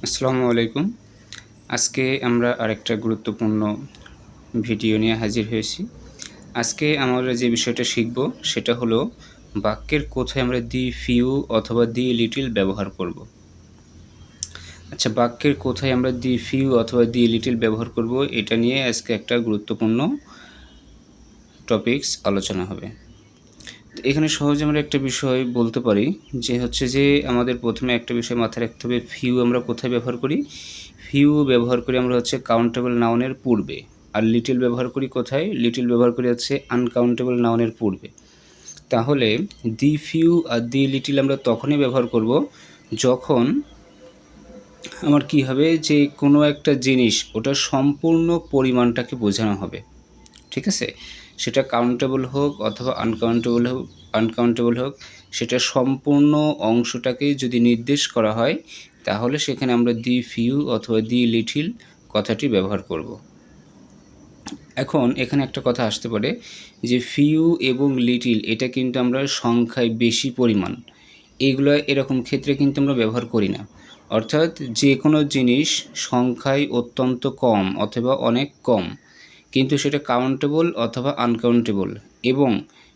আসসালামু আলাইকুম। আজকে আমরা আরেকটা গুরুত্বপূর্ণ ভিডিও নিয়ে হাজির হয়েছি। আজকে আমরা যে বিষয়টা শিখব সেটা হলো বাক্যের কোথায় আমরা দি ফিউ অথবা দি লিটল ব্যবহার করব। আচ্ছা, বাক্যের কোথায় আমরা দি ফিউ অথবা দি লিটল ব্যবহার করব এটা নিয়ে আজকে একটা গুরুত্বপূর্ণ টপিকস আলোচনা হবে। তো এখানে সহজে আমরা একটা বিষয় বলতে পারি যে হচ্ছে যে আমাদের প্রথমে একটা বিষয় মাথায় রাখতে হবে, ফিউ আমরা কোথায় ব্যবহার করি? ফিউ ব্যবহার করি আমরা হচ্ছে কাউন্টেবল নাউনের পূর্বে, আর লিটল ব্যবহার করি কোথায়? লিটল ব্যবহার করি হচ্ছে আনকাউন্টেবল নাউনের পূর্বে। তাহলে দি ফিউ আর দি লিটল আমরা তখনই ব্যবহার করব যখন আমার কী হবে, যে কোনো একটা জিনিস ওটার সম্পূর্ণ পরিমাণটাকে বোঝানো হবে। ঠিক আছে, সেটা কাউন্টেবল হোক অথবা আনকাউন্টেবল হোক, সেটা সম্পূর্ণ অংশটাকেই যদি নির্দেশ করা হয় তাহলে সেখানে আমরা দি ফিউ অথবা দি লিটল কথাটি ব্যবহার করব। এখন এখানে একটা কথা আসতে পারে যে ফিউ এবং লিটল এটা কিন্তু আমরা সংখ্যায় বেশি পরিমাণ এইগুলো এরকম ক্ষেত্রে কিন্তু আমরা ব্যবহার করি না। অর্থাৎ যে কোনো জিনিস সংখ্যায় অত্যন্ত কম অথবা অনেক কম, কিন্তু সেটা কাউন্টেবল অথবা আনকাউন্টেবল এবং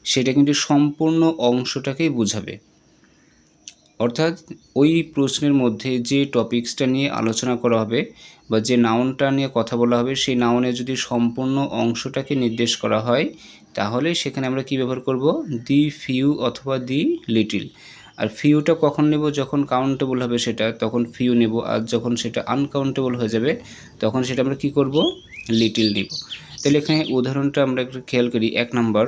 সেটা কিন্তু সম্পূর্ণ অংশটাকেই বোঝাবে। অর্থাৎ ওই প্রশ্নের মধ্যে যে টপিক্সটা নিয়ে আলোচনা করা হবে বা যে নাউনটা নিয়ে কথা বলা হবে সেই নাউনে যদি সম্পূর্ণ অংশটাকে নির্দেশ করা হয় তাহলে সেখানে আমরা কি ব্যবহার করব? দি ফিউ অথবা দি লিটল। আর ফিউটা কখন নেব? যখন কাউন্টেবল হবে সেটা, তখন ফিউ নেব। আর যখন সেটা আনকাউন্টেবল হয়ে যাবে তখন সেটা আমরা কি করব? লিটল নেব। তাহলে এখানে উদাহরণটা আমরা একটু খেয়াল করি। 1 নম্বর,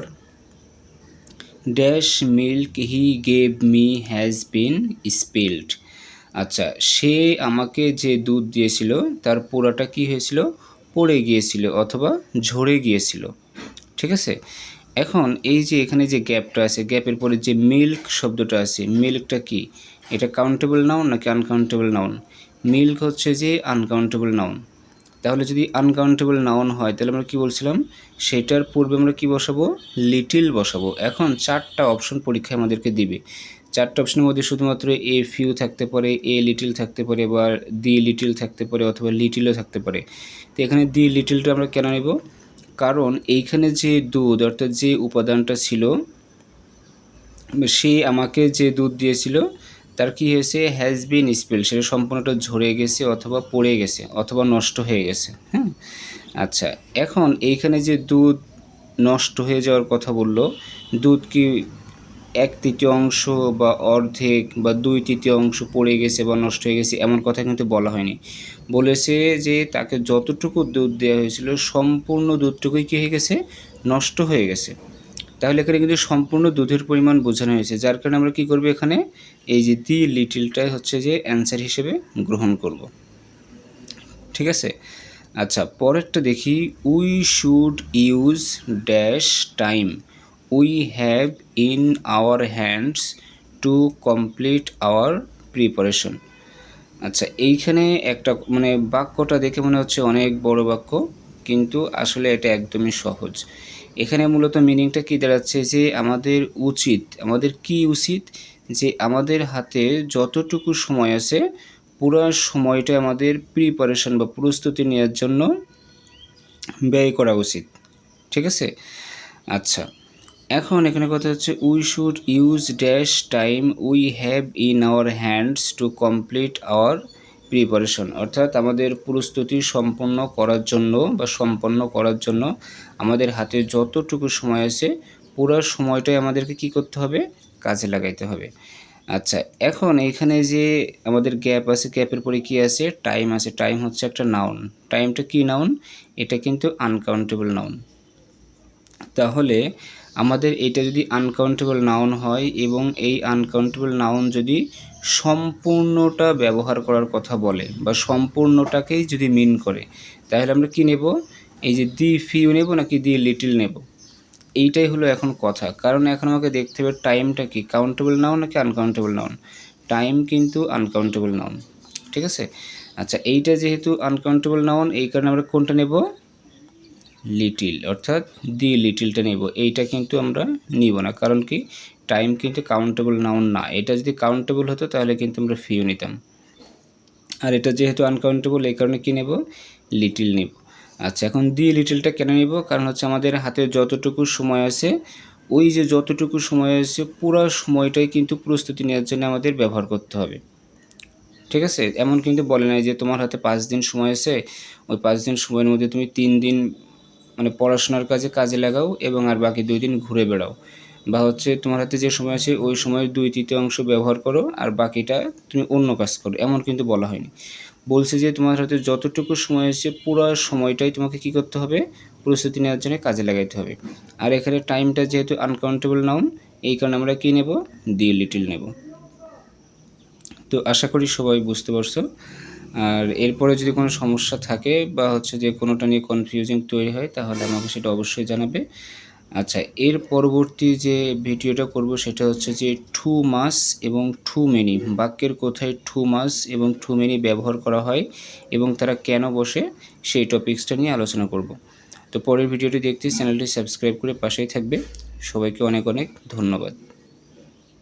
dash milk he gave me has been spilled. আচ্ছা, সে আমাকে যে দুধ দিয়েছিল তার পোড়াটা কি হয়েছিল? পড়ে গিয়েছিল অথবা ঝরে গিয়েছিল। ঠিক আছে, এখন এই যে এখানে যে গ্যাপটা আছে, গ্যাপের পরে যে মিল্ক শব্দটা আছে, মিল্কটা কি? এটা কাউন্টেবল নাউন নাকি আনকাউন্টেবল নাউন? মিল্ক হচ্ছে যে আনকাউন্টেবল নাউন। তাহলে যদি আনকাউন্টেবল নাউন হয় তাহলে আমরা কি বলছিলাম? সেটার পূর্বে আমরা কি বসাবো? লিটিল বসাবো। এখন 4টা অপশন পরীক্ষায় আমাদেরকে দিবে। 4টা অপশনের মধ্যে শুধুমাত্র এ ফিউ থাকতে পারে, এ লিটিল থাকতে পারে, বা দি লিটিল থাকতে পারে, অথবা লিটিলও থাকতে পারে। তো এখানে দি লিটিলটা আমরা কেন নেব? কারণ এইখানে যে দুধ অর্থাৎ যে উপাদানটা ছিল, সে আমাকে যে দুধ দিয়েছিল তার কি হয়েছে? হ্যাজ বিন স্পিল্ড, সেটা সম্পূর্ণটা ঝরে গেছে অথবা পড়ে গেছে অথবা নষ্ট হয়ে গেছে। হ্যাঁ, আচ্ছা, এখন এইখানে যে দুধ নষ্ট হয়ে যাওয়ার কথা বলল, দুধ কি 1/3 অংশ বা অর্ধেক বা 2/3 অংশ পড়ে গেছে বা নষ্ট হয়ে গেছে এমন কথা কিন্তু বলা হয়নি। বলেছে যে তাকে যতটুকু দুধ দেওয়া হয়েছিল সম্পূর্ণ দুধটুকুই কী হয়ে গেছে? নষ্ট হয়ে গেছে। তাহলে এখানে কিন্তু সম্পূর্ণ দুধের পরিমাণ বোঝানো হয়েছে, যার কারণে আমরা কী করব? এখানে এই যে দি লিটিলটাই হচ্ছে যে অ্যান্সার হিসেবে গ্রহণ করব। ঠিক আছে, আচ্ছা পরেরটা দেখি। We should use dash time we have in our hands to complete our preparation. আচ্ছা, এইখানে একটা মানে বাক্যটা দেখে মনে হচ্ছে অনেক বড় বাক্য, কিন্তু আসলে এটা একদমই সহজ। এখানে মূলত মিনিংটা কী দাঁড়াচ্ছে? যে আমাদের কি উচিত? যে আমাদের হাতে যতটুকু সময় আছে পুরো সময়টা আমাদের প্রিপারেশন বা প্রস্তুতি নেওয়ার জন্য ব্যয় করা উচিত। ঠিক আছে, আচ্ছা এখন এখানে কথা হচ্ছে we should use dash time we have in our hands to complete our preparation. অর্থাৎ আমাদের প্রস্তুতি সম্পন্ন করার জন্য আমাদের হাতে যতটুকু সময় আছে পুরো সময়টাই আমাদেরকে কি করতে হবে? কাজে লাগাইতে হবে। আচ্ছা, এখন এইখানে যে আমাদের গ্যাপ আছে, গ্যাপের পরে কী আছে? টাইম আছে। টাইম হচ্ছে একটা নাউন। টাইমটা কি নাউন? এটা কিন্তু আনকাউন্টেবল নাউন। তাহলে আমাদের এটা যদি আনকাউন্টেবল নাউন হয় এবং এই আনকাউন্টেবল নাউন যদি সম্পূর্ণটা ব্যবহার করার কথা বলে বা সম্পূর্ণটাকেই যদি মিন করে, তাহলে আমরা কি নেব? এই যে দি ফিউ নেব নাকি দি লিটল নেব? এইটাই হলো এখন কথা। কারণ এখন আমাকে দেখতে হবে টাইমটা কি কাউন্টেবল নাউন নাকি আনকাউন্টেবল নাউন। টাইম কিন্তু আনকাউন্টেবল নাউন। ঠিক আছে, আচ্ছা এইটা যেহেতু আনকাউন্টেবল নাউন এই কারণে আমরা কোনটা নেব? লিটিল, অর্থাৎ দি লিটিলটা নেব। এইটা কিন্তু আমরা নিব না, কারণ কি টাইম কিন্তু কাউন্টেবল নাউন না। এটা যদি কাউন্টেবল হতো তাহলে কিন্তু আমরা ফিউ নিতাম। আর এটা যেহেতু আনকাউন্টেবল এই কারণে কী নেব, লিটিল নেব। আচ্ছা, এখন দি লিটিলটা কেন নেব, কারণ হচ্ছে আমাদের হাতে যতটুকু সময় আছে, ওই যে যতটুকু সময় আছে পুরো সময়টাই কিন্তু প্রস্তুতি নেওয়ার জন্য আমাদের ব্যবহার করতে হবে। ঠিক আছে, এমন কিন্তু বলে নাই যে তোমার হাতে 5 দিন সময় আছে, ওই 5 দিন সময়ের মধ্যে তুমি 3 দিন মানে পড়াশোনার কাজে লাগাও এবং আর বাকি 2 দিন ঘুরে বেড়াও, বা হচ্ছে তোমার হাতে যে সময় আছে ওই সময়ের 2/3 ব্যবহার করো আর বাকিটা তুমি অন্য কাজ করো, এমন কিন্তু বলা হয়নি। বলছে যে তোমার হাতে যতটুকু সময় আছে পুরো সময়টাই তোমাকে কী করতে হবে, প্রস্তুতি নেওয়ার জন্য কাজে লাগাইতে হবে। আর এখানে টাইমটা যেহেতু আনকাউন্টেবল নাউন, এই কারণে আমরা কী নেব, দি লিটিল নেব। তো আশা করি সবাই বুঝতে পারছো। আর এরপরে যদি কোনো সমস্যা থাকে বা হচ্ছে যে কোনোটা নিয়ে কনফিউজিং তৈরি হয় তাহলে আমাকে সেটা অবশ্যই জানাবে। আচ্ছা, এর পরবর্তী যে ভিডিওটা করব সেটা হচ্ছে যে টু মাস এবং টু মেনি, বাক্যের কোথায় টু মাস এবং টু মেনি ব্যবহার করা হয় এবং তারা কেন বসে, সেই টপিক্সটা নিয়ে আলোচনা করব। তো পরের ভিডিওটি দেখতে চ্যানেলটি সাবস্ক্রাইব করে পাশেই থাকবে। সবাইকে অনেক অনেক ধন্যবাদ।